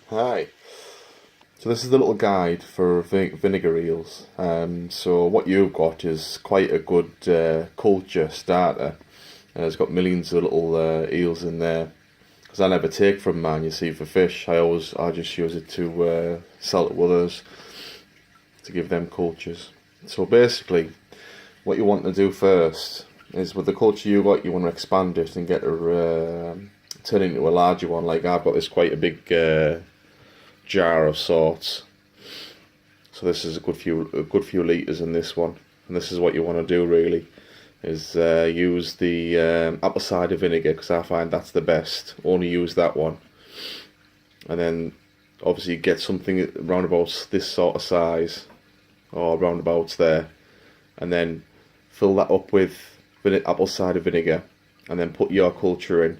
Hi. So this is the little guide for vinegar eels. So what you've got is quite a good culture starter. It's got millions of little eels in there. Because I never take from mine, you see, for fish. I just use it to sell to others to give them cultures. So basically, what you want to do first is with the culture you got, you want to expand it and get a turn it into a larger one. Like I've got this quite a big jar of sorts. So this is a good few litres in this one, and this is what you want to do really, is use the apple cider vinegar, because I find that's the best. Only use that one, and then obviously get something round about this sort of size, or roundabouts there, and then fill that up with apple cider vinegar, and then put your culture in.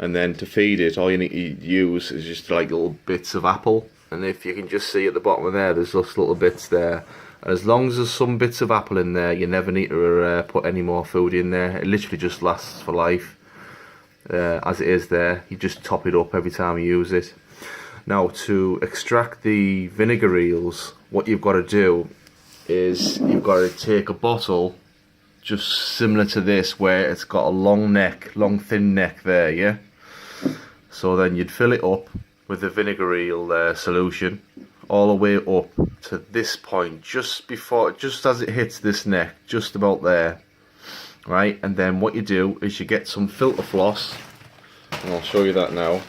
And then to feed it, all you need to use is just like little bits of apple. And if you can just see at the bottom of there, there's just little bits there. And as long as there's some bits of apple in there, you never need to put any more food in there. It literally just lasts for life. As it is there, you just top it up every time you use it. Now, to extract the vinegar eels, what you've got to do is you've got to take a bottle just similar to this, where it's got a long thin neck there, yeah? So then you'd fill it up with the vinegar eel solution all the way up to this point, just as it hits this neck, just about there, right? And then what you do is you get some filter floss, and I'll show you that now.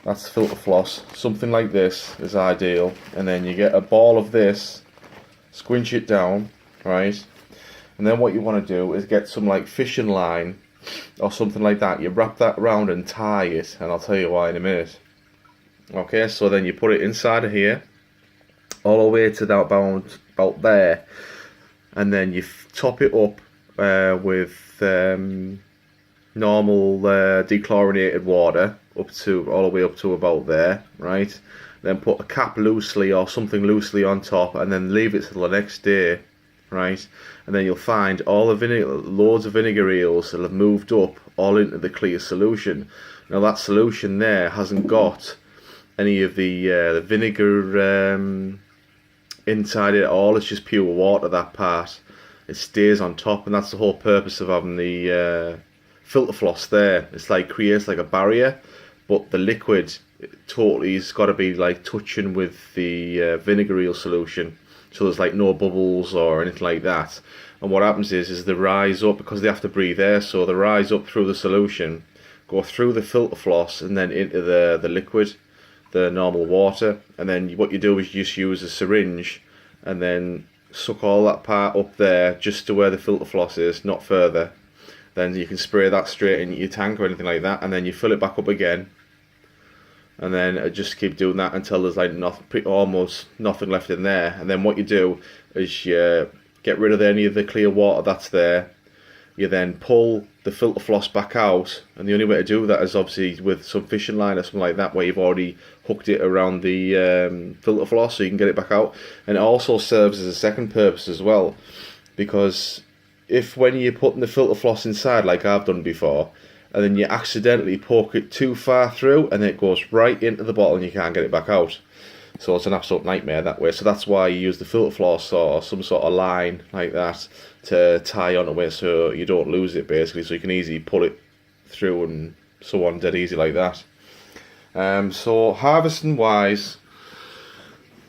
That's filter floss. Something like this is ideal. And then you get a ball of this, squinch it down, right? And then what you want to do is get some like fishing line or something like that. You wrap that around and tie it, and I'll tell you why in a minute. Okay, so then you put it inside of here, all the way to that about there, and then you top it up with normal dechlorinated water all the way up to about there, right? Then put a cap loosely or something loosely on top, and then leave it till the next day, right? And then you'll find all the loads of vinegar eels that have moved up all into the clear solution. Now that solution there hasn't got any of the vinegar inside it at all. It's just pure water, that part. It stays on top, and that's the whole purpose of having the filter floss there. It's like creates like a barrier, but the liquid totally has got to be like touching with the vinegar eel solution, so there's like no bubbles or anything like that. And what happens is they rise up, because they have to breathe air, so they rise up through the solution, go through the filter floss, and then into the liquid, the normal water. And then what you do is you just use a syringe and then suck all that part up there just to where the filter floss is, not further. Then you can spray that straight into your tank or anything like that, and then you fill it back up again, and then just keep doing that until there's like almost nothing left in there. And then what you do is you get rid of any of the clear water that's there. You then pull the filter floss back out, and the only way to do that is obviously with some fishing line or something like that, where you've already hooked it around the filter floss so you can get it back out. And it also serves as a second purpose as well, because if when you're putting the filter floss inside, like I've done before, and then you accidentally poke it too far through, and it goes right into the bottle and you can't get it back out. So it's an absolute nightmare that way. So that's why you use the filter floss or some sort of line like that to tie onto it, so you don't lose it basically, so you can easily pull it through and so on, dead easy like that. So harvesting wise,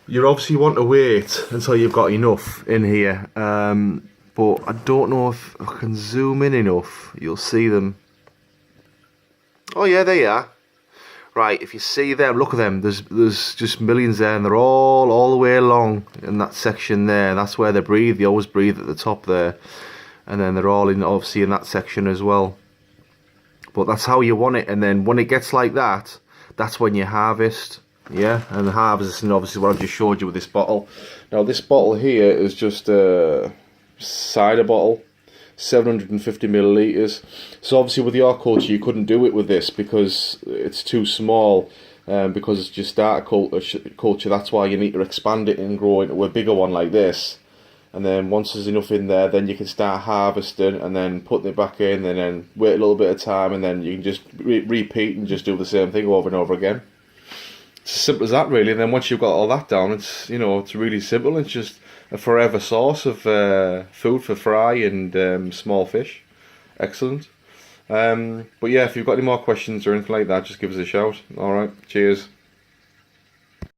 you obviously want to wait until you've got enough in here, but I don't know if I can zoom in enough. You'll see them. Oh yeah, there you are. Right, if you see them, look at them. There's just millions there, and they're all the way along in that section there. That's where they breathe. They always breathe at the top there, and then they're all obviously in that section as well. But that's how you want it. And then when it gets like that, that's when you harvest. Yeah, and the harvesting obviously what I just showed you with this bottle. Now this bottle here is just a cider bottle, 750 millilitres. So obviously with your culture you couldn't do it with this because it's too small, because it's just starter culture. That's why you need to expand it and grow into a bigger one like this. And then once there's enough in there, then you can start harvesting and then putting it back in, and then wait a little bit of time, and then you can just repeat and just do the same thing over and over again. It's as simple as that, really. And then once you've got all that down, it's it's really simple. It's just a forever source of food for fry and small fish. Excellent. But yeah, if you've got any more questions or anything like that, just give us a shout. All right, cheers.